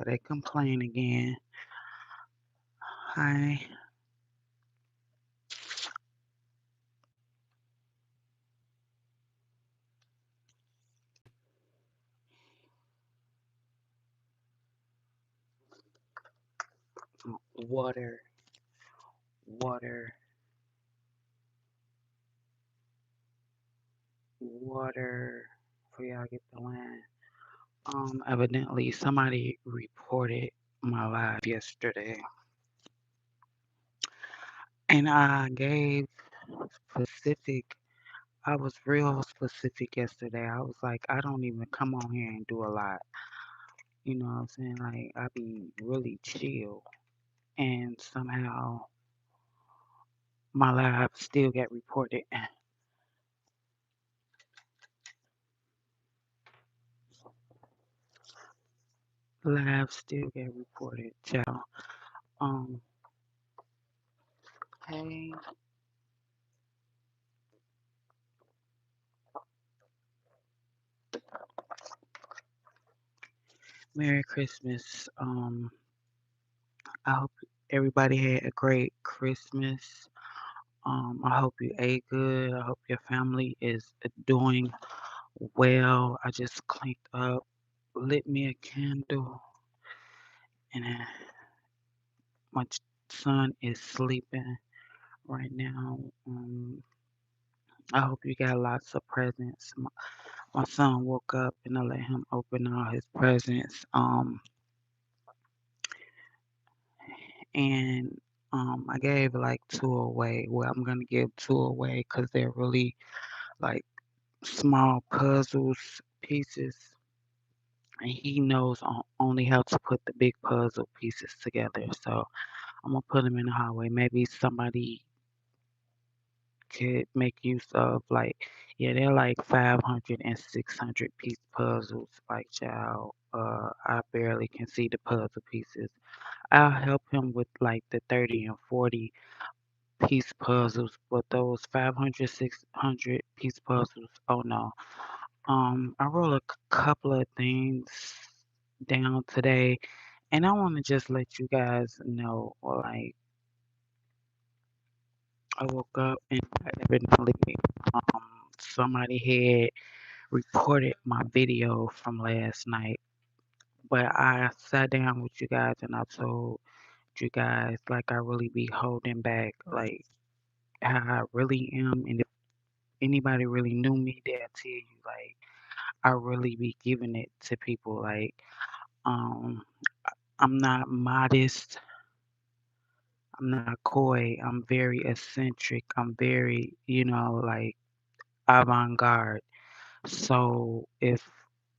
So they complain again. Hi, water, water, water. For y'all get the land. Evidently somebody reported my live yesterday, and I gave specific. I was real specific yesterday. I was like, I don't even come on here and do a lot. You know what I'm saying? Like, I be really chill, and somehow my live still get reported. Live still get reported, child. Um, hey, Merry Christmas. I hope everybody had a great Christmas. I hope you ate good. I hope your family is doing well. I just cleaned up, lit me a candle, and my son is sleeping right now. I hope you got lots of presents. My son woke up and I let him open all his presents. And I gave like two away. Well, I'm gonna give two away because they're really like small puzzles pieces, and he knows only how to put the big puzzle pieces together. So I'm gonna put them in the hallway. Maybe somebody could make use of like, yeah, they're like 500 and 600 piece puzzles. Like, child, I barely can see the puzzle pieces. I'll help him with like the 30 and 40 piece puzzles, but those 500, 600 piece puzzles, oh no. I wrote a couple of things down today, and I want to just let you guys know, like, I woke up and evidently, um, somebody had reported my video from last night, but I sat down with you guys and I told you guys, like, I really be holding back, like, how I really am, and if anybody really knew me, they'll tell you, like, I really be giving it to people, like, um, I'm not modest. I'm not coy. I'm very eccentric. I'm very, like avant-garde. So if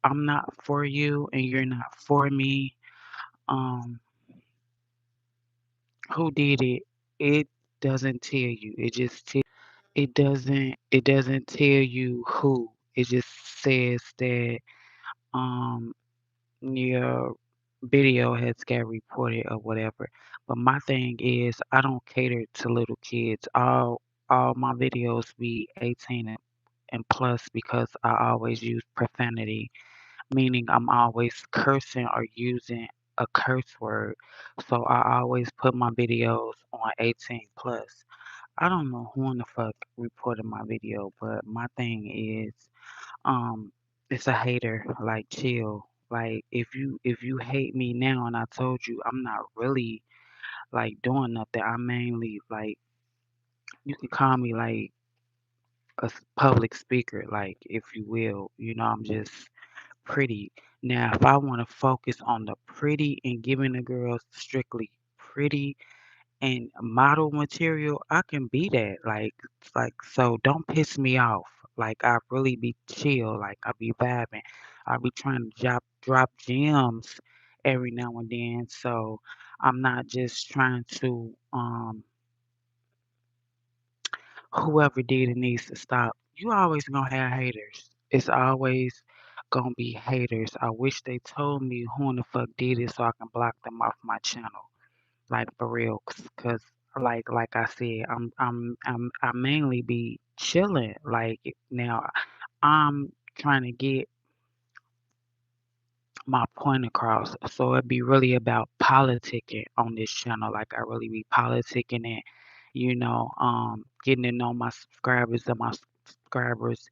I'm not for you and you're not for me, um, who did it? It doesn't tell you. It doesn't tell you who. It just says that um your video has got reported or whatever. But my thing is I don't cater to little kids. All my videos be 18 and plus because I always use profanity, meaning I'm always cursing or using a curse word. So I always put my videos on 18 plus. I don't know who in the fuck reported my video, but my thing is um it's a hater. Like, chill. Like, if you hate me now and I told you I'm not really like doing nothing, I mainly like, you can call me like a public speaker, like, if you will. I'm just pretty. Now if I want to focus on the pretty and giving the girls strictly pretty and model material, I can be that. Like, so don't piss me off. Like, I really be chill. Like, I be vibing. I be trying to drop gems every now and then. So I'm not just trying to whoever did it needs to stop. You always gonna have haters. It's always gonna be haters. I wish they told me who in the fuck did it so I can block them off my channel. Like, for real, cause like I said, I mainly be chilling. Like, now I'm trying to get my point across. So it'd be really about politicking on this channel. Like I really be politicking it, getting to know my subscribers and my subscribers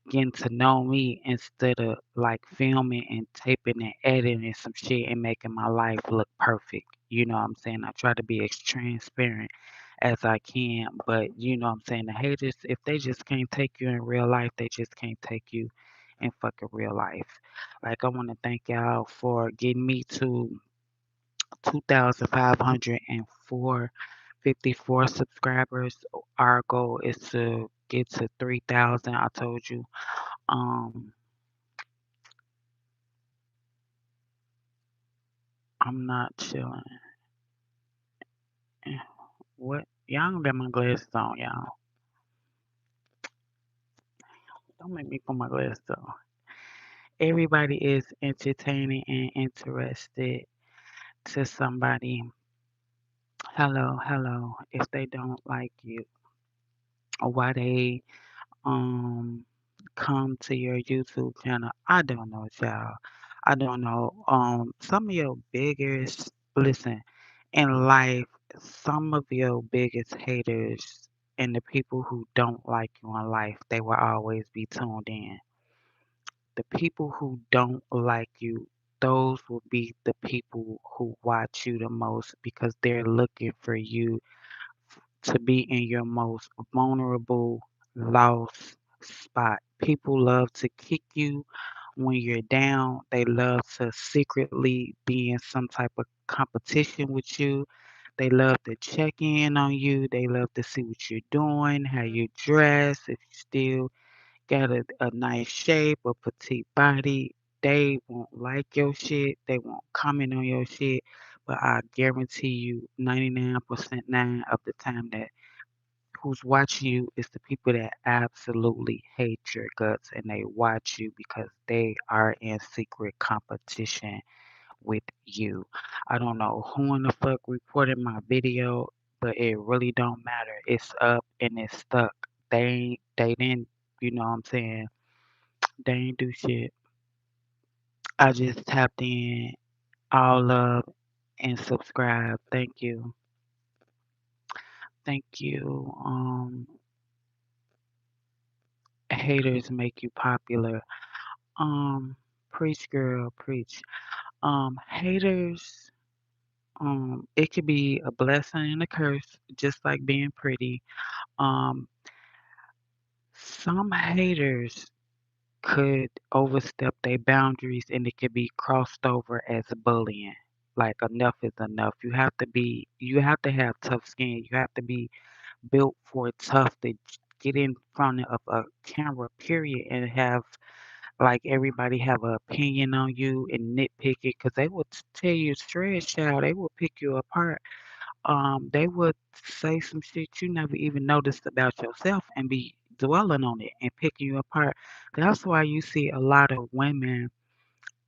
getting to know me instead of like filming and taping and editing some shit and making my life look perfect. You know what I'm saying? I try to be as transparent as I can, but you know what I'm saying? The haters, if they just can't take you in real life, they just can't take you in fucking real life. Like I want to thank y'all for getting me to 2,554 subscribers. Our goal is to get to 3,000. I told you. Um, I'm not chilling. Eh, What? Y'all don't got my glasses on, y'all. Don't make me put my glasses on. Everybody is entertaining and interested to somebody. Hello, hello. If they don't like you, or why they um come to your YouTube channel. I don't know, child. I don't know. Some of your biggest listen in life, some of your biggest haters and the people who don't like you in life, they will always be tuned in. The people who don't like you, those will be the people who watch you the most because they're looking for you to be in your most vulnerable, lost spot. People love to kick you when you're down. They love to secretly be in some type of competition with you. They love to check in on you. They love to see what you're doing, how you dress, if you still got a nice shape, a petite body. They won't like your shit. They won't comment on your shit. But I guarantee you 99% 9 of the time that who's watching you is the people that absolutely hate your guts and they watch you because they are in secret competition with you. I don't know who in the fuck reported my video, but it really don't matter. It's up and it's stuck. They didn't, you know what I'm saying? They ain't do shit. I just tapped in, all love and subscribe. Thank you. Thank you. Haters make you popular. Um, Preach, girl, preach. Haters, it could be a blessing and a curse, just like being pretty. Um, some haters could overstep their boundaries and it could be crossed over as bullying. Like enough is enough. You have to have tough skin. You have to be built for tough to get in front of a camera, period, and have like everybody have an opinion on you and nitpick it because they would tell you straight, child. They will pick you apart. They would say some shit you never even noticed about yourself and be dwelling on it and picking you apart. That's why you see a lot of women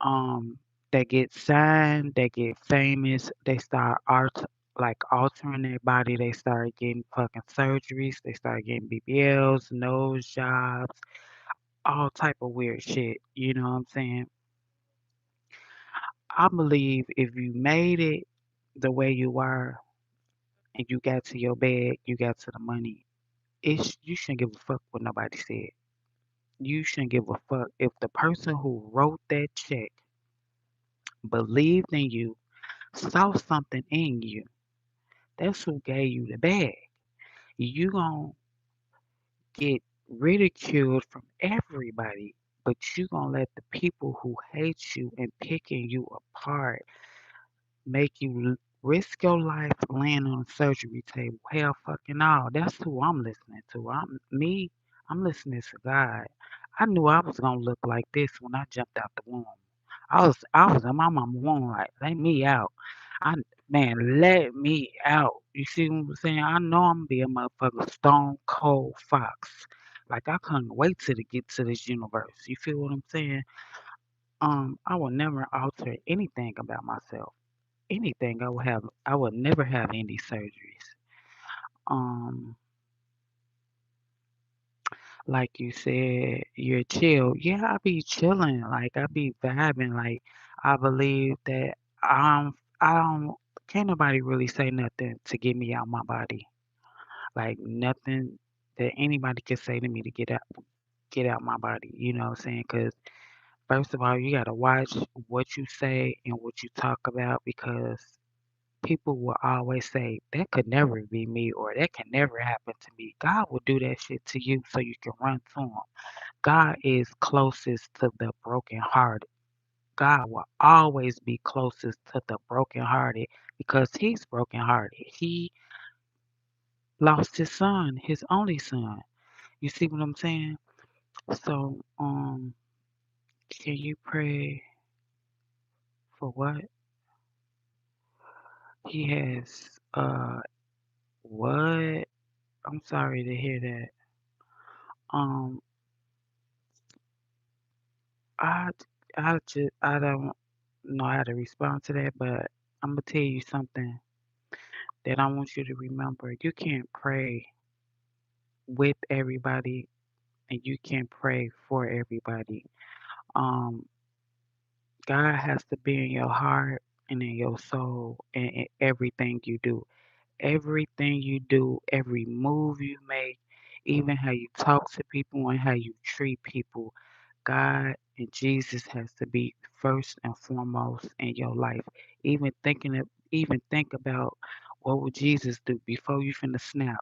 that get signed, they get famous, they start altering their body, they start getting fucking surgeries, they start getting BBLs, nose jobs, all type of weird shit. You know what I'm saying? I believe if you made it the way you are and you got to your bag, you got to the money, you shouldn't give a fuck what nobody said. You shouldn't give a fuck if the person who wrote that check believed in you, saw something in you. That's who gave you the bag. You gonna get ridiculed from everybody, but you gonna let the people who hate you and picking you apart make you risk your life laying on a surgery table. Hell fucking all. That's who I'm listening to. I'm listening to God. I knew I was gonna look like this when I jumped out the womb. I was in my mama womb like, let me out. I Man, let me out. You see what I'm saying? I know I'm gonna be a motherfucker stone cold fox. Like I couldn't wait till to get to this universe. You feel what I'm saying? I will never alter anything about myself. Anything I would never have any surgeries. Um, like you said, you're chill. Yeah, I be chilling. Like I be vibing. Like I believe that I don't can't nobody really say nothing to get me out my body. Like nothing that anybody can say to me to get out my body. You know what I'm saying? Because first of all, you gotta watch what you say and what you talk about because people will always say that could never be me or that can never happen to me. God will do that shit to you so you can run to him. God is closest to the brokenhearted. God will always be closest to the brokenhearted because he's brokenhearted. He lost his son, his only son. You see what I'm saying? So, can you pray for what? He has, what? I'm sorry to hear that. Um, I, I don't know how to respond to that, but I'm gonna tell you something that I want you to remember. You can't pray with everybody and you can't pray for everybody. Um, God has to be in your heart and in your soul and in everything you do. Everything you do, every move you make, even how you talk to people and how you treat people, God and Jesus has to be first and foremost in your life. Even think about what would Jesus do before you finna snap,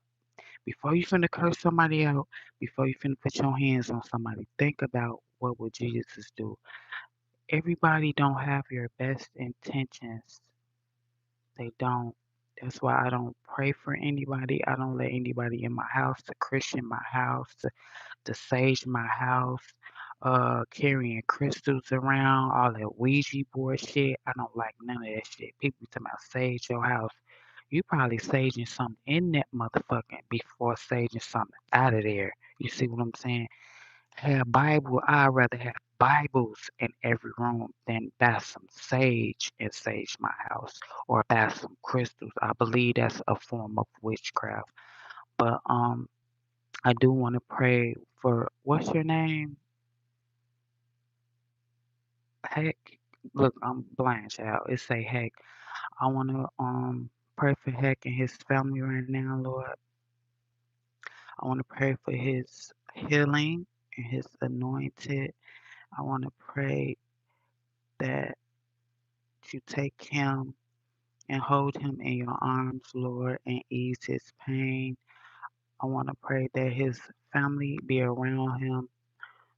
before you finna curse somebody out, before you finna put your hands on somebody. Think about what would Jesus do. Everybody don't have your best intentions. They don't. That's why I don't pray for anybody. I don't let anybody in my house to Christian my house, to sage my house, carrying crystals around, all that Ouija board shit. I don't like none of that shit. People talking about sage your house. You probably saging something in that motherfucking before saging something out of there. You see what I'm saying? Have Bible. I'd rather have Bibles in every room than buy some sage and sage my house or buy some crystals. I believe that's a form of witchcraft. But I do want to pray for what's your name? Heck, look, I'm blind, child. It say Heck. I want to pray for Heck and his family right now, Lord. I want to pray for his healing and his anointed. I want to pray that you take him and hold him in your arms, Lord, and ease his pain. I want to pray that his family be around him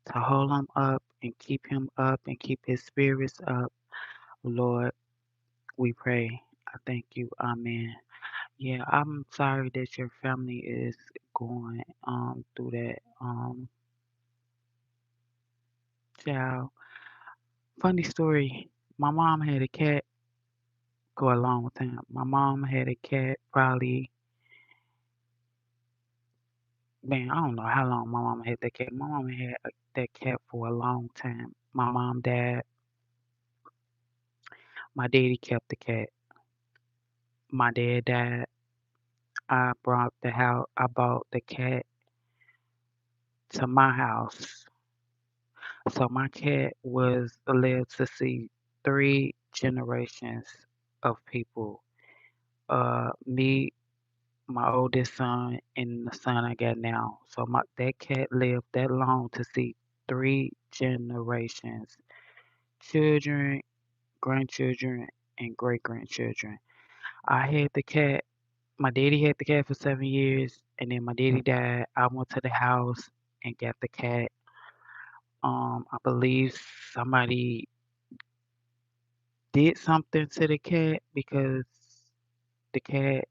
to hold him up and keep his spirits up. Lord, we pray. I thank you. Amen. Yeah, I'm sorry that your family is going through that. Child. Funny story. My mom had a cat for a long time. My mom had a cat probably, man, I don't know how long my mama had that cat. My mama had that cat for a long time. My mom died. My daddy kept the cat. My dad died. I bought the cat to my house. So my cat was lived to see three generations of people. Me, my oldest son, and the son I got now. So that cat lived that long to see three generations. Children, grandchildren, and great grandchildren. I had the cat. My daddy had the cat for 7 years, and then my daddy died. I went to the house and got the cat. I believe somebody did something to the cat because the cat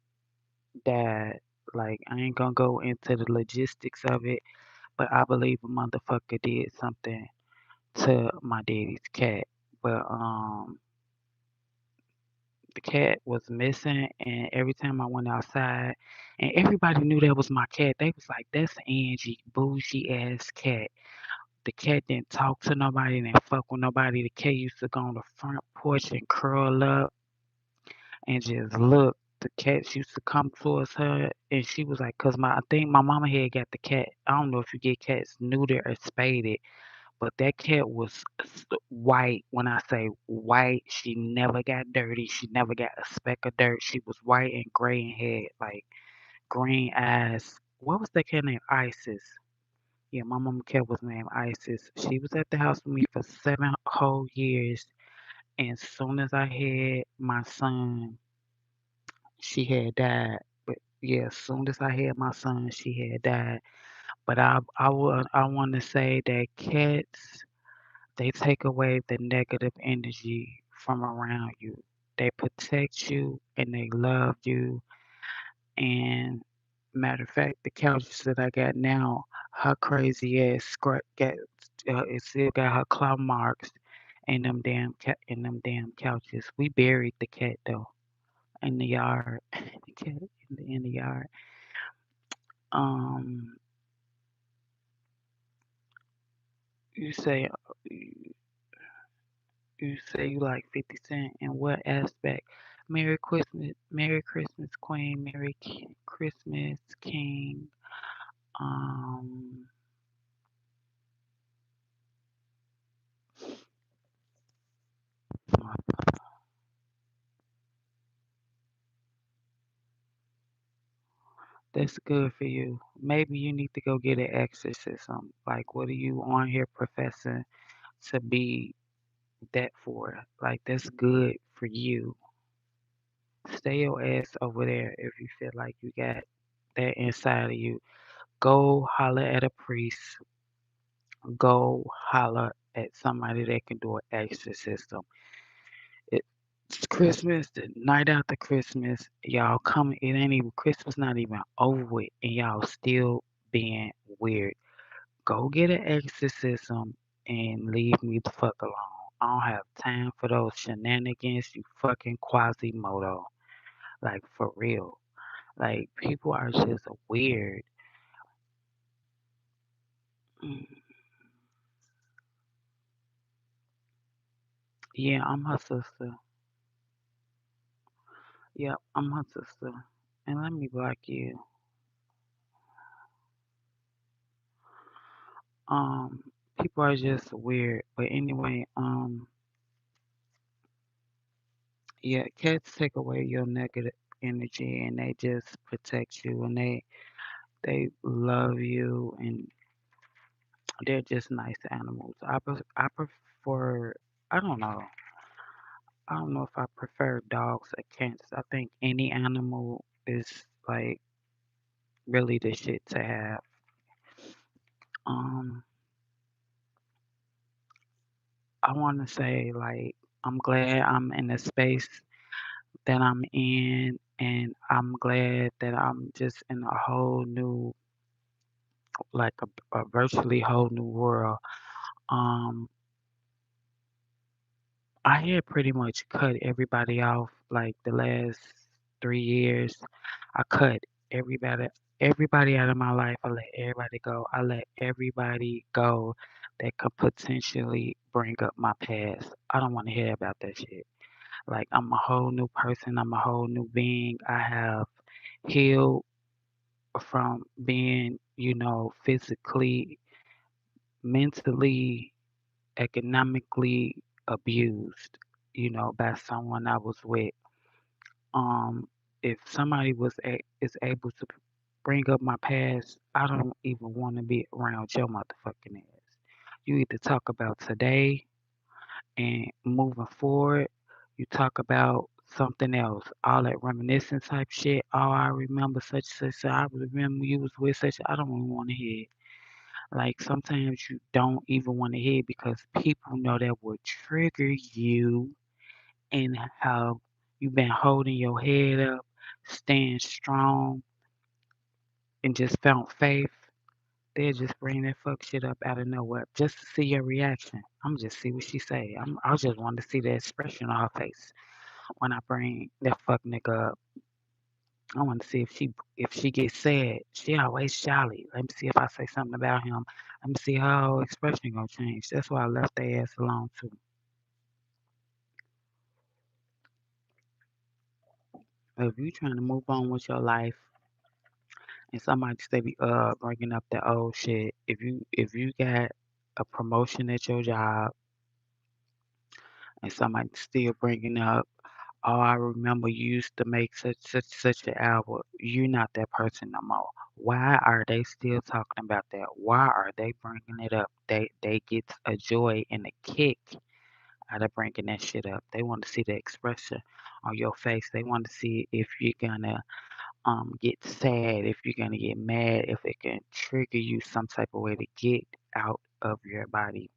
died. Like I ain't gonna go into the logistics of it, but I believe a motherfucker did something to my daddy's cat. But the cat was missing, and every time I went outside, and everybody knew that was my cat. They was like, "That's Angie, bougie ass cat." The cat didn't talk to nobody, didn't fuck with nobody. The cat used to go on the front porch and curl up and just look. The cats used to come towards her, and she was like, "Cause I think my mama had got the cat. I don't know if you get cats neutered or spaded, But that cat was white. When I say white, she never got dirty. She never got a speck of dirt. She was white and gray and had like green eyes. What was that cat named? Isis. Yeah, my mama cat was named Isis. She was at the house with me for 7 whole years. And soon as I had my son, she had died. But yeah, as soon as I had my son, she had died. But I want to say that cats, they take away the negative energy from around you. They protect you and they love you. And matter of fact, the couches that I got now, her crazy ass got it still got her claw marks in them damn couches. We buried the cat though in the yard. The cat in the yard. Um, you say you say you like 50 Cent in what aspect? Merry Christmas, Queen, Christmas, King. Um, that's good for you. Maybe you need to go get an exorcism. Like, what are you on here professing to be that for? Like, that's good for you. Stay your ass over there if you feel like you got that inside of you. Go holler at a priest. Go holler at somebody that can do an exorcism. It's Christmas, the night after Christmas, y'all coming. It ain't even Christmas, not even over with, and y'all still being weird. Go get an exorcism and leave me the fuck alone. I don't have time for those shenanigans, you fucking Quasimodo. Like, for real. Like, people are just weird. Mm, yeah, I'm her sister. Yep, I'm her sister. And let me block you. Um, people are just weird. But anyway, yeah, cats take away your negative energy and they just protect you and they love you and they're just nice animals. I prefer I don't know. I don't know if I prefer dogs or cats. I think any animal is like really the shit to have. Um, I want to say like I'm glad I'm in the space that I'm in, and I'm glad that I'm just in a whole new, like a virtually whole new world. Um, I had pretty much cut everybody off like the last 3 years. I cut everybody everybody out of my life. I let everybody go. I let everybody go that could potentially bring up my past. I don't want to hear about that shit. Like I'm a whole new person. I'm a whole new being. I have healed from being, physically, mentally, economically abused, by someone I was with. Um, if somebody is able to bring up my past, I don't even want to be around your motherfucking ass. You either talk about today and moving forward, you talk about something else, all that reminiscent type shit. Oh, I remember such and such. I remember you was with such. I don't even want to hear it. Like sometimes you don't even want to hear it because people know that will trigger you and how you've been holding your head up, staying strong, and just found faith. They'll just bring that fuck shit up out of nowhere just to see your reaction. I'm just see what she say. I just want to see the expression on her face when I bring that fuck nigga up. I want to see if she gets sad. She always shyly. Let me see if I say something about him. Let me see how her whole expression gonna change. That's why I left their ass alone too. If you trying to move on with your life and somebody stay bringing up the old shit, if you got a promotion at your job and somebody still bringing up, oh, I remember you used to make such an album. You're not that person no more. Why are they still talking about that? Why are they bringing it up? They get a joy and a kick out of bringing that shit up. They want to see the expression on your face. They want to see if you're gonna get sad, if you're gonna get mad, if it can trigger you some type of way to get out of your body.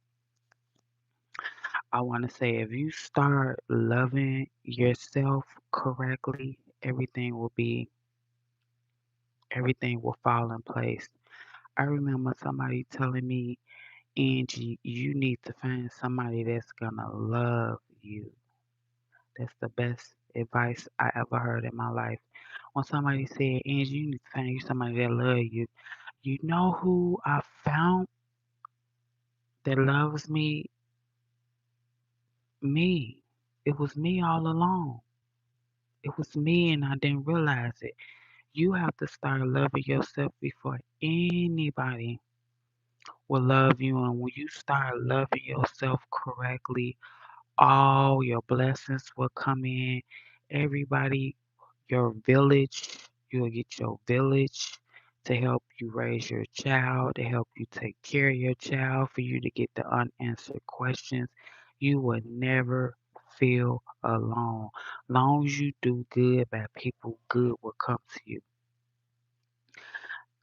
I want to say if you start loving yourself correctly, everything will fall in place. I remember somebody telling me, Angie, you need to find somebody that's gonna love you. That's the best advice I ever heard in my life. When somebody said, Angie, you need to find you somebody that love you. You know who I found that loves me? Me. It was me all along. It was me and I didn't realize it. You have to start loving yourself before anybody will love you. And when you start loving yourself correctly, all your blessings will come in. Everybody, your village, you'll get your village to help you raise your child, to help you take care of your child, for you to get the unanswered questions. You will never feel alone. Long as you do good by people, good will come to you.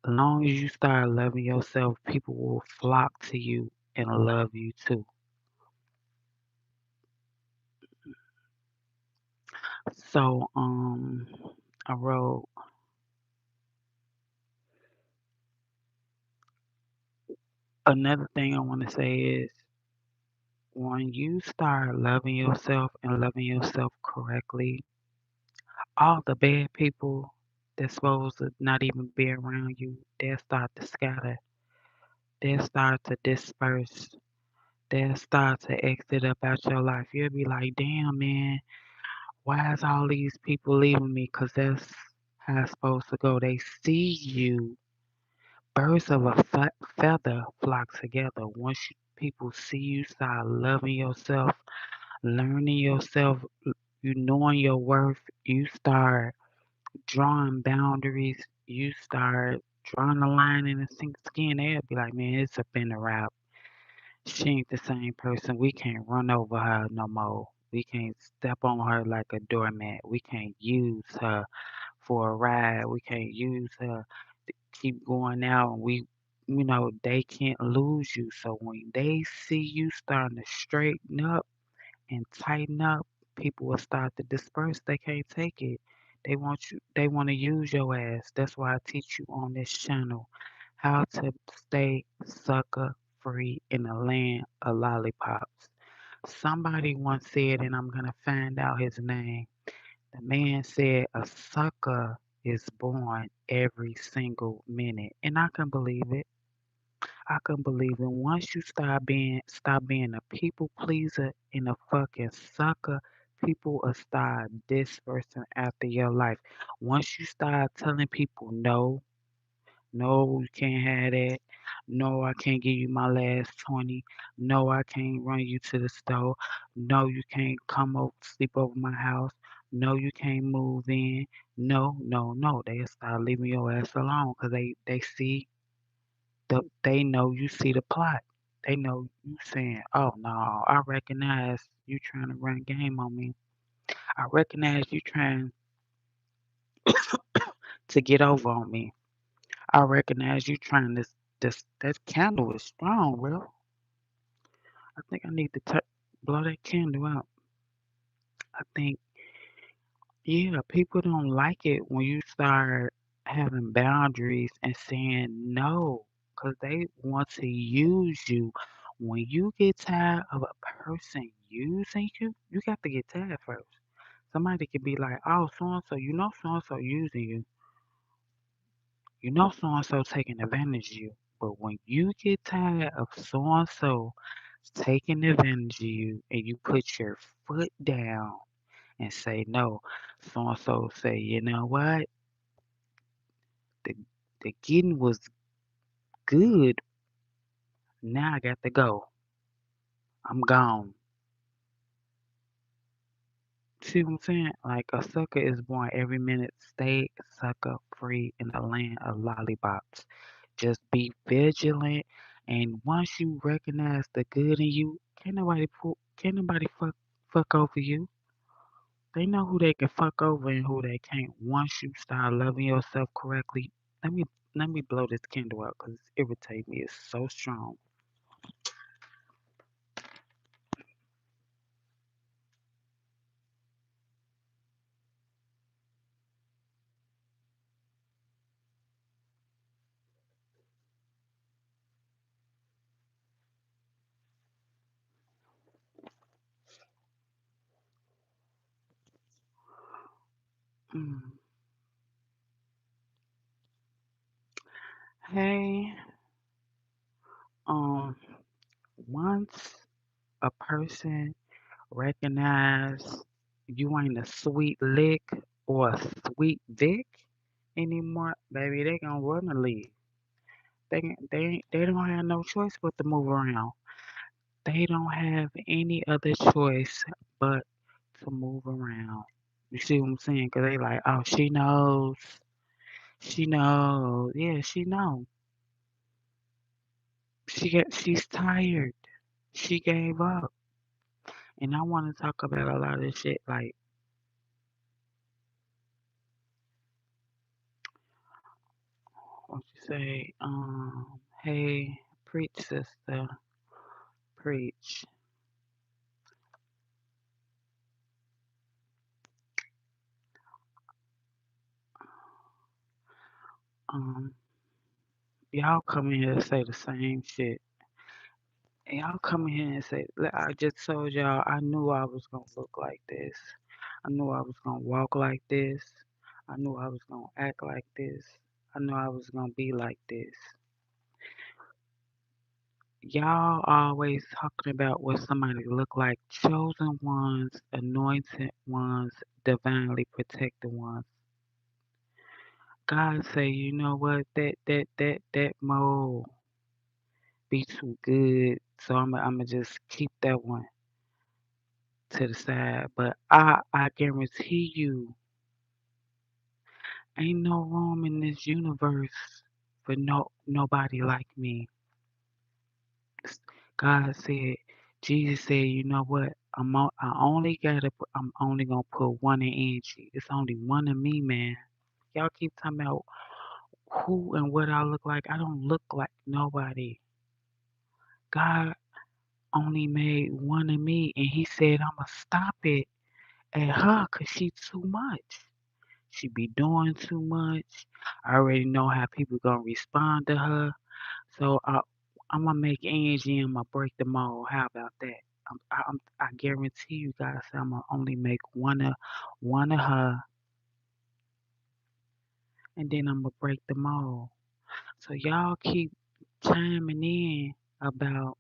Long as you start loving yourself, people will flock to you and love you too. So, I wrote another thing I want to say is when you start loving yourself and loving yourself correctly, all the bad people that's supposed to not even be around you, they'll start to scatter. They'll start to disperse. They'll start to exit up out your life. You'll be like, damn, man, why is all these people leaving me? Because that's how it's supposed to go. They see you. Birds of a feather flock together. Once people see you start loving yourself, learning yourself, you knowing your worth, you start drawing boundaries, you start drawing a line in the skin. They'll be like, man, it's up in the wrap. She ain't the same person. We can't run over her no more. We can't step on her like a doormat. We can't use her for a ride. We can't use her to keep going out. And they can't lose you. So when they see you starting to straighten up and tighten up, people will start to disperse. They can't take it. They want to use your ass. That's why I teach you on this channel how to stay sucker free in the land of lollipops. Somebody once said, and I'm gonna find out his name. The man said a sucker is born every single minute. And I can believe it. I can believe it. Once you stop being a people pleaser and a fucking sucker, people will start dispersing after your life. Once you start telling people no, no, you can't have that. No, I can't give you my last 20. No, I can't run you to the store. No, you can't come over, sleep over my house. No, you can't move in. No, no, no. They start leaving your ass alone because they see they know you see the plot. They know you saying, "Oh no, I recognize you trying to run game on me. I recognize you trying to get over on me. I recognize you trying this that candle is strong, bro. I think I need to blow that candle out. I think yeah, people don't like it when you start having boundaries and saying no, because they want to use you. When you get tired of a person using you, you got to get tired first. Somebody could be like, oh, so and so, so and so using you. So and so taking advantage of you. But when you get tired of so and so taking advantage of you and you put your foot down and say no, so and so say, you know what? The the getting was good, Now I got to go. I'm gone. See what I'm saying? Like a sucker is born every minute. Stay sucker free in the land of lollipops. Just be vigilant, and once you recognize the good in you, can't nobody fuck over you. They know who they can fuck over and who they can't. Once you start loving yourself correctly, let me let me blow this candle out because it's irritating me. It's so strong. Mm. Hey, um, once a person recognize you ain't a sweet lick or a sweet dick anymore, baby, they gonna run the league. They don't have no choice but to move around. They don't have any other choice but to move around. You see what I'm saying? 'Cause they like, oh, she knows. She knows. Yeah, she knows. She's tired. She gave up. And I want to talk about a lot of shit like what you say, hey, preach sister, preach. Um, y'all come in here to say the same shit. And y'all come in here and say, "Look, I just told y'all I knew I was gonna look like this. I knew I was gonna walk like this. I knew I was gonna act like this. I knew I was gonna be like this." Y'all always talking about what somebody look like. Chosen ones, anointed ones, divinely protected ones. God say, you know what? That mold be too good. So I'm just keep that one to the side. But I guarantee you, ain't no room in this universe for nobody like me. God said, Jesus said, you know what? I'm only gonna put one in Angie. It's only one of me, man. Y'all keep talking about who and what I look like. I don't look like nobody. God only made one of me, and He said I'ma stop it at her 'cause she too much. She be doing too much. I already know how people gonna respond to her. So I'm gonna make Angie and I'm gonna break the mold. How about that? I guarantee you guys, I'm gonna only make one of her, and then I'm gonna break the mold. So y'all keep chiming in about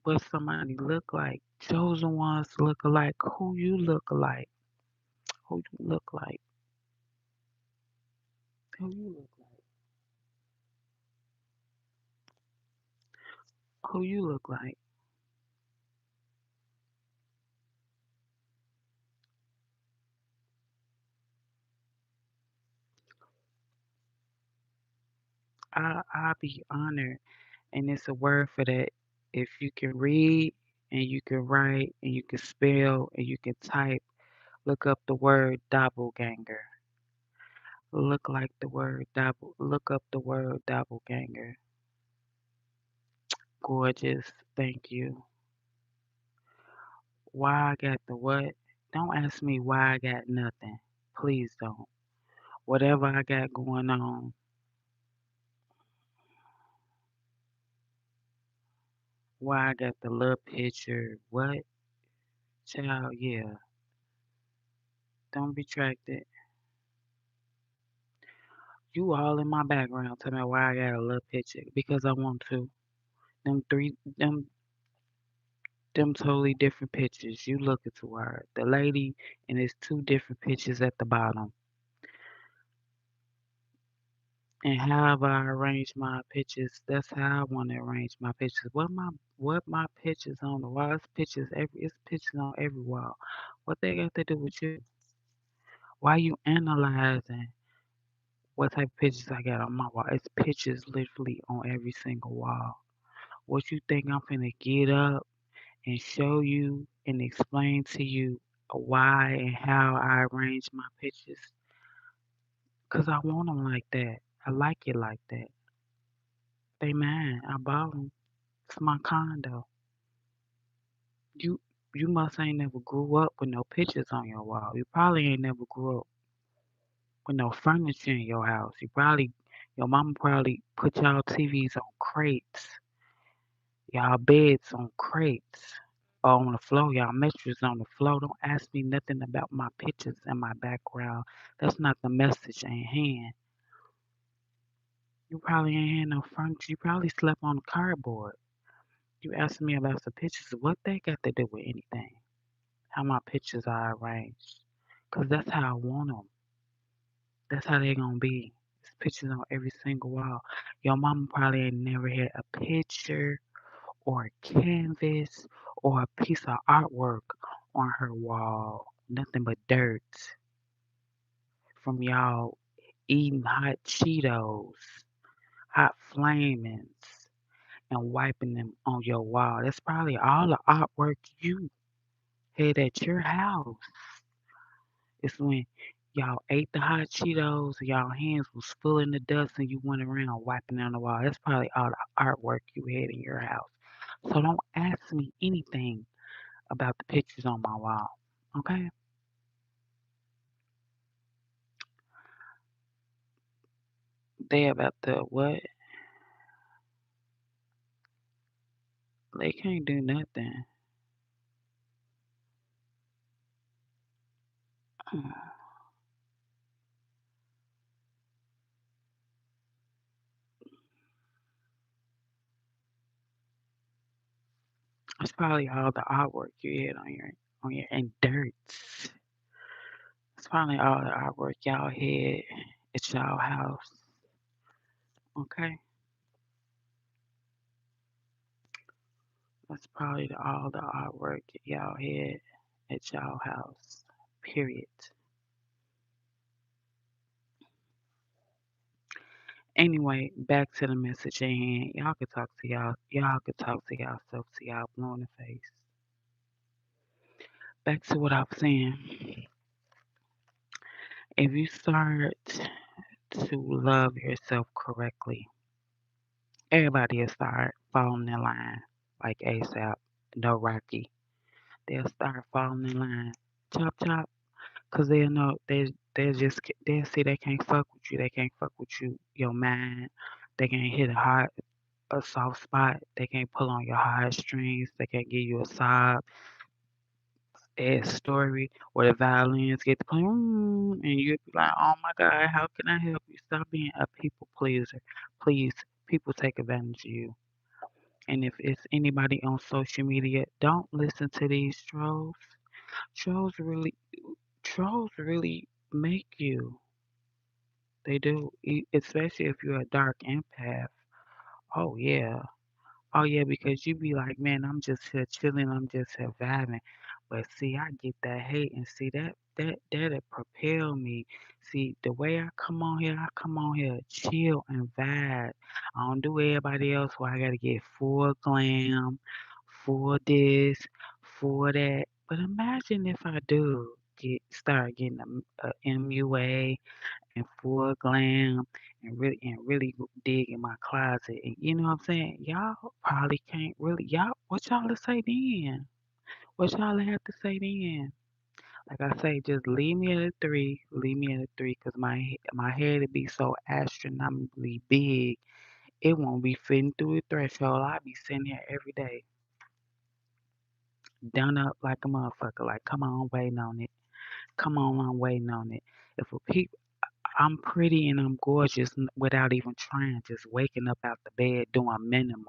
what somebody look like. Chosen ones look alike. Who you look alike? Who you look like? Who you look like? Who you look like? I'll be honored, and it's a word for that. If you can read and you can write and you can spell and you can type, look up the word doppelganger. Look up the word doppelganger. Gorgeous. Thank you. Why I got the what? Don't ask me why I got nothing. Please don't. Whatever I got going on, why I got the little picture, what? Child, yeah. Don't be distracted. You all in my background. Tell me why I got a little picture. Because I want to. Them three, them totally different pictures. You looking to her. The lady, and it's two different pictures at the bottom. And how I arrange my pictures, that's how I want to arrange my pictures. What my pictures on the wall? It's pictures on every wall. What they got to do with you? Why you analyzing what type of pictures I got on my wall? It's pictures literally on every single wall. What you think I'm finna get up and show you and explain to you why and how I arrange my pictures? Cause I want them like that. I like it like that. They mine. I bought them. It's my condo. You you must ain't never grew up with no pictures on your wall. You probably ain't never grew up with no furniture in your house. Your mama probably put y'all TVs on crates, y'all beds on crates, or on the floor, y'all mattress on the floor. Don't ask me nothing about my pictures and my background. That's not the message at hand. You probably ain't had no furniture. You probably slept on cardboard. You asking me about some pictures. What they got to do with anything? How my pictures are arranged? Cause that's how I want them. That's how they gonna be. It's pictures on every single wall. Your mama probably ain't never had a picture or a canvas or a piece of artwork on her wall. Nothing but dirt from y'all eating hot Cheetos, hot flamings, and wiping them on your wall. That's probably all the artwork you had at your house. It's when y'all ate the hot Cheetos, y'all hands was full in the dust, and you went around wiping on the wall. That's probably all the artwork you had in your house. So don't ask me anything about the pictures on my wall. Okay? They about the what? They can't do nothing. It's probably all the artwork you had on your and dirts. It's probably all the artwork y'all had at y'all house. Okay? That's probably all the artwork y'all had at y'all house. Period. Anyway, back to the message at hand. Y'all could talk to y'all. Y'all could talk to y'all to y'all blue in the face. Back to what I was saying. If you start to love yourself correctly, everybody will start falling in line like ASAP. No Rocky. They'll start falling in line. Chop chop. Cause they'll know they'll see they can't fuck with you. They can't fuck with you. Your mind. They can't hit a soft spot. They can't pull on your heartstrings. They can't give you a sob ass story where the violins get to play, and you'd be like, "Oh my God, how can I help you?" Stop being a people pleaser, please. People take advantage of you. And if it's anybody on social media, don't listen to these trolls. Trolls really, trolls really make you. They do, especially if you're a dark empath. Oh yeah. Oh yeah, because you be like, man, I'm just here chilling, I'm just here vibing. But see, I get that hate and see that'll propel me. See, the way I come on here chill and vibe. I don't do everybody else where I gotta get full glam, full this, full that. But imagine if I do start getting a MUA and full glam and really dig in my closet. And you know what I'm saying? Y'all probably can't really what y'all to say then? What y'all have to say then? Like I say, just leave me at a three. Leave me at a three, cause my head would be so astronomically big, it won't be fitting through the threshold. I'll be sitting here every day, done up like a motherfucker. Like, come on, I'm waiting on it. Come on, I'm waiting on it. If a peop I'm pretty and I'm gorgeous without even trying, just waking up out the bed doing minimum,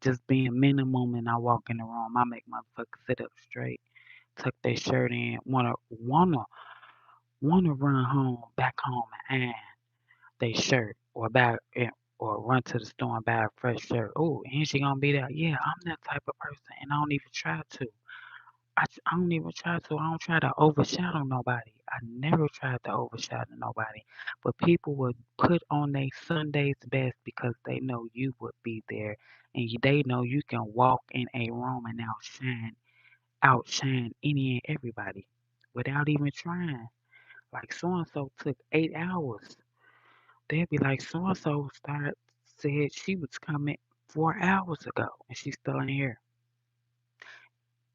just being minimum, and I walk in the room. I make motherfuckers sit up straight, tuck their shirt in, wanna run home, back home and iron. they shirt or buy or run to the store and buy a fresh shirt. Oh, and she gonna be there. Yeah, I'm that type of person, and I don't even try to. I don't even try to. I don't try to overshadow nobody. I never tried to overshadow nobody. But people would put on their Sunday's best because they know you would be there, and they know you can walk in a room and outshine any and everybody without even trying. Like so and so took 8 hours. They'd be like, so and so started said she was coming 4 hours ago and she's still in here.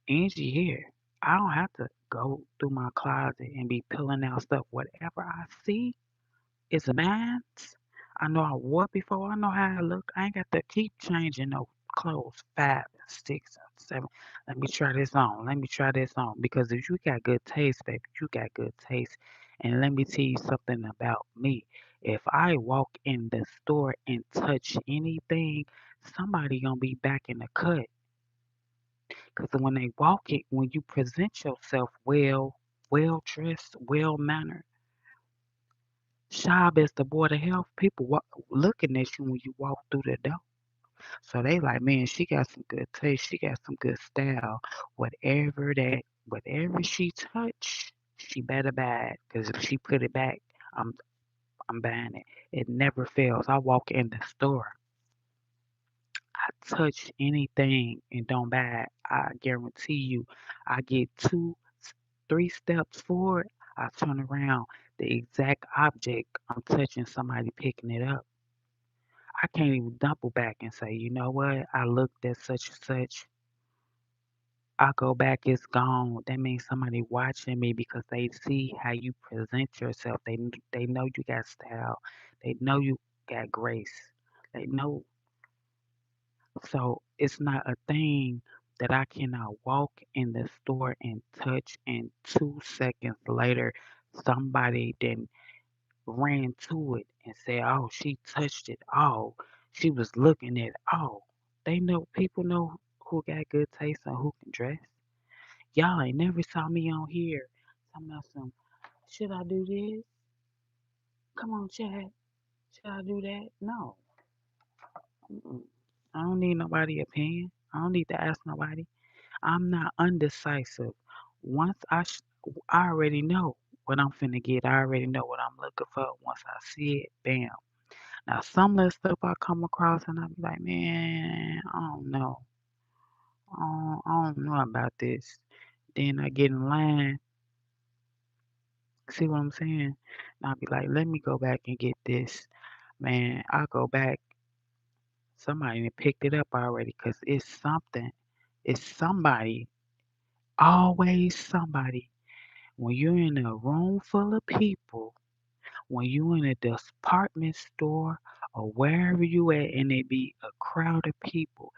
Angie here. I don't have to go through my closet and be pulling out stuff. Whatever I see is mine. I know I wore it before. I know how I look. I ain't got to keep changing no clothes 5 and 6 and 7. Let me try this on. Let me try this on. Because if you got good taste, baby, you got good taste. And let me tell you something about me. If I walk in the store and touch anything, somebody gonna be back in the cut. Because when they walk it, when you present yourself well dressed, well mannered, sharp as the board of health, people looking at you when you walk through the door. So they like, man, she got some good taste. She got some good style. Whatever she touch, she better buy it. Because if she put it back, I'm I'm buying it. It never fails. I walk in the store, I touch anything and don't buy it. I guarantee you, I get 3 steps forward, I turn around. The exact object I'm touching, somebody picking it up. I can't even double back and say, you know what? I looked at such and such. I go back, it's gone. That means somebody watching me because they see how you present yourself. They know you got style. They know you got grace. They know. So it's not a thing that I cannot walk in the store and touch, and 2 seconds later somebody then ran to it and said, "Oh, she touched it. Oh, she was looking at it. Oh." They know, people know who got good taste and who can dress. Y'all ain't never saw me on here talking about some, should I do this? Come on, chat. Should I do that? No. Mm-mm. I don't need nobody opinion. I don't need to ask nobody. I'm not undecisive. Once I already know what I'm finna get. I already know what I'm looking for. Once I see it, bam. Now some of the stuff I come across and I be like, man, I don't know. I don't know about this. Then I get in line. See what I'm saying? And I'll be like, let me go back and get this. Man, I'll go back. Somebody done picked it up already because it's something. It's somebody. Always somebody. When you're in a room full of people, when you in a department store or wherever you at and it be a crowd of people,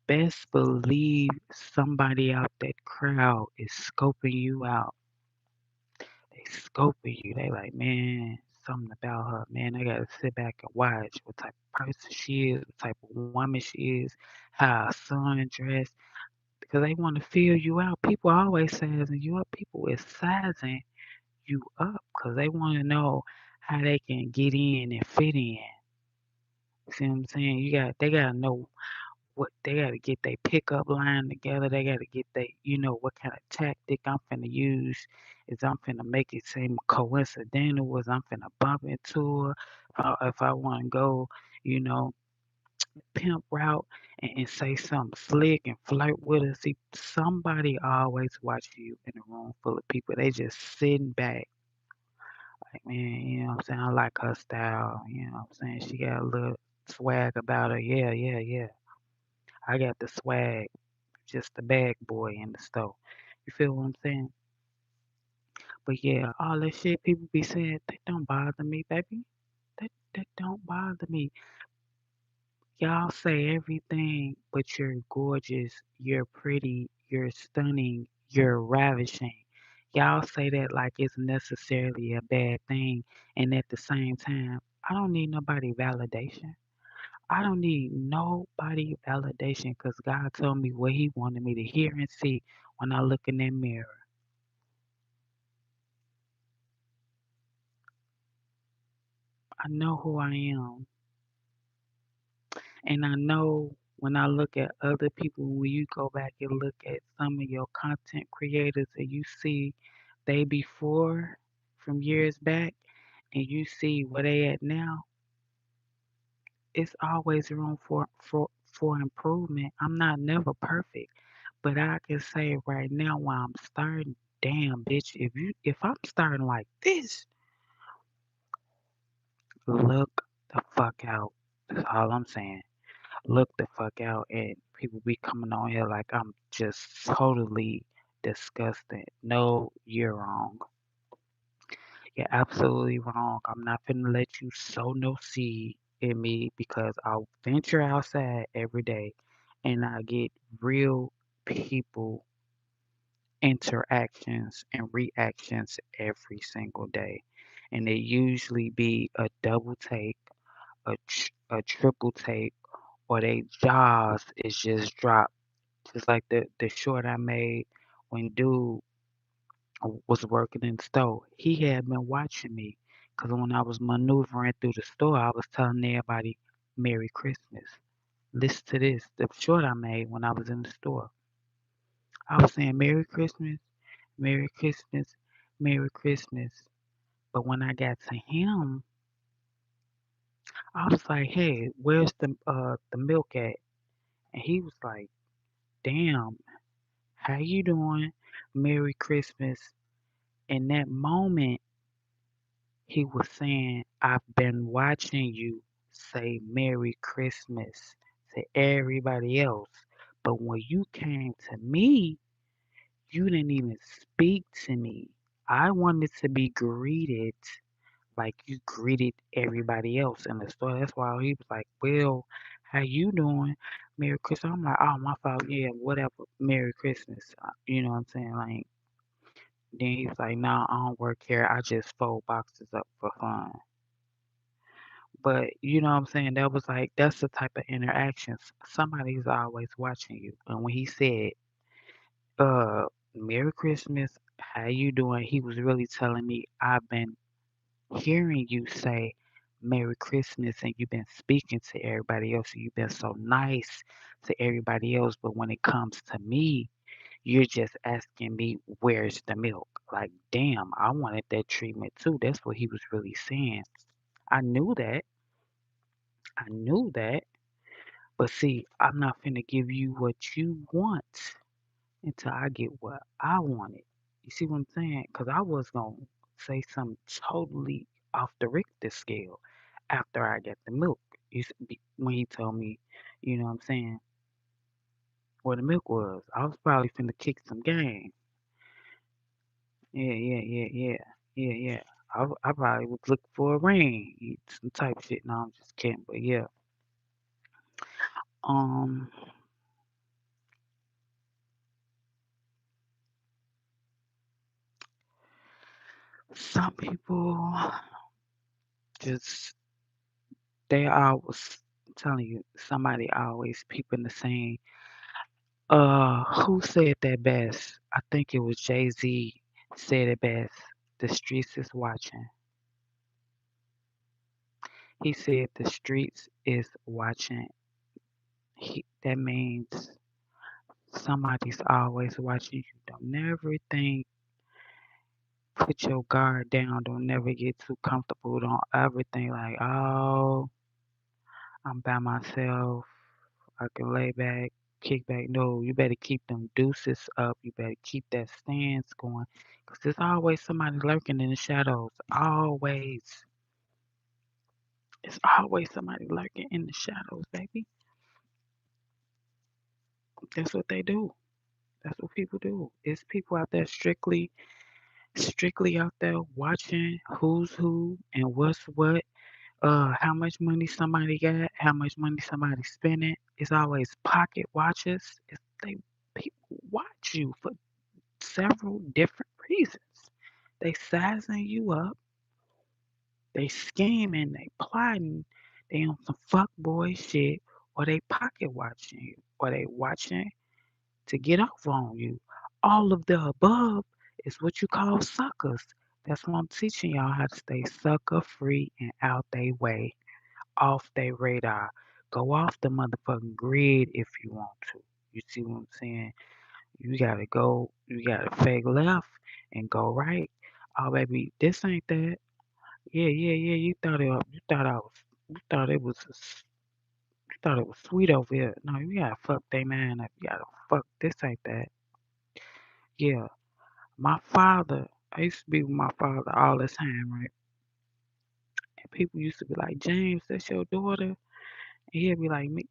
best believe somebody out that crowd is scoping you out. They scoping you. They like, man, something about her, man. I gotta sit back and watch what type of person she is, what type of woman she is, how her son dressed, because they want to feel you out. People always sizing you up. People is sizing you up because they want to know how they can get in and fit in. See what I'm saying? They gotta know what they gotta get their pickup line together. They gotta get what kind of tactic I'm finna use. Is I'm finna make it seem coincidental? Was I'm finna bump into her? If I want to go, you know, pimp route and say something slick and flirt with her. See, somebody always watching you in a room full of people. They just sitting back like, man, you know what I'm saying? I like her style. You know what I'm saying? She got a little swag about her. Yeah, yeah, yeah. I got the swag, just the bag boy in the store. You feel what I'm saying? But yeah, all that shit people be saying, that don't bother me, baby. That don't bother me. Y'all say everything, but you're gorgeous, you're pretty, you're stunning, you're ravishing. Y'all say that like it's necessarily a bad thing, and at the same time, I don't need nobody validation. I don't need nobody validation because God told me what He wanted me to hear and see when I look in that mirror. I know who I am. And I know when I look at other people, when you go back and look at some of your content creators and you see they before from years back and you see where they at now, it's always room for improvement. I'm not never perfect, but I can say right now while I'm starting, damn bitch, if I'm starting like this, look the fuck out. That's all I'm saying. Look the fuck out, and people be coming on here like I'm just totally disgusting. No, you're wrong. You're absolutely wrong. I'm not finna let you sow no seed in me because I venture outside every day and I get real people interactions and reactions every single day. And they usually be a double take, a triple take, or they jaws is just dropped. Just like the short I made when dude was working in the store. He had been watching me because when I was maneuvering through the store, I was telling everybody Merry Christmas. Listen to this, the short I made when I was in the store. I was saying Merry Christmas, Merry Christmas, Merry Christmas. But when I got to him, I was like, "Hey, where's the milk at?" And he was like, "Damn, how you doing? Merry Christmas." In that moment, he was saying, I've been watching you say Merry Christmas to everybody else. But when you came to me, you didn't even speak to me. I wanted to be greeted like you greeted everybody else in the store. That's why he was like, "Well, how you doing? Merry Christmas." I'm like, "Oh, my fault. Yeah, whatever. Merry Christmas." You know what I'm saying? Like, then he was like, "No, I don't work here. I just fold boxes up for fun." But you know what I'm saying? That was like that's the type of interactions. Somebody's always watching you. And when he said, uh, Merry Christmas, how you doing? He was really telling me I've been hearing you say Merry Christmas and you've been speaking to everybody else and you've been so nice to everybody else, but when it comes to me, you're just asking me where's the milk. Like, damn, I wanted that treatment too. That's what he was really saying. I knew that. I knew that. But see, I'm not finna give you what you want until I get what I wanted. You see what I'm saying? Because I was gonna say something totally off the Richter scale after I got the milk. When he told me, you know what I'm saying, where the milk was. I was probably finna kick some game. Yeah, yeah, yeah, yeah, yeah, yeah. I probably was looking for a ring, some type shit. No, I'm just kidding. But yeah, um, some people just they always I'm telling you, somebody always peeping the same. Who said that best? I think it was Jay-Z said it best. The streets is watching. He said the streets is watching. That means somebody's always watching you. Don't never think, put your guard down. Don't never get too comfortable. Don't ever think like, oh, I'm by myself. I can lay back, kick back. No, you better keep them deuces up. You better keep that stance going. Because there's always somebody lurking in the shadows. Always. It's always somebody lurking in the shadows, baby. That's what they do. That's what people do. It's people out there strictly out there watching who's who and what's what, how much money somebody got, how much money somebody spending. It's always pocket watches. People watch you for several different reasons. They sizing you up, they scheming, they plotting, they on some fuck boy shit, or they pocket watching you, or they watching to get off on you. All of the above is what you call suckers. That's what I'm teaching y'all how to stay sucker free and out they way, off they radar. Go off the motherfucking grid if you want to. You see what I'm saying? You gotta fake left and go right. Oh baby, this ain't that. Yeah, yeah, yeah. You thought it was you thought it was sweet over here. No, you gotta fuck they man up. You gotta fuck this ain't that. Yeah. My father, I used to be with my father all the time, right? And people used to be like, James, that's your daughter? And he'd be like, me,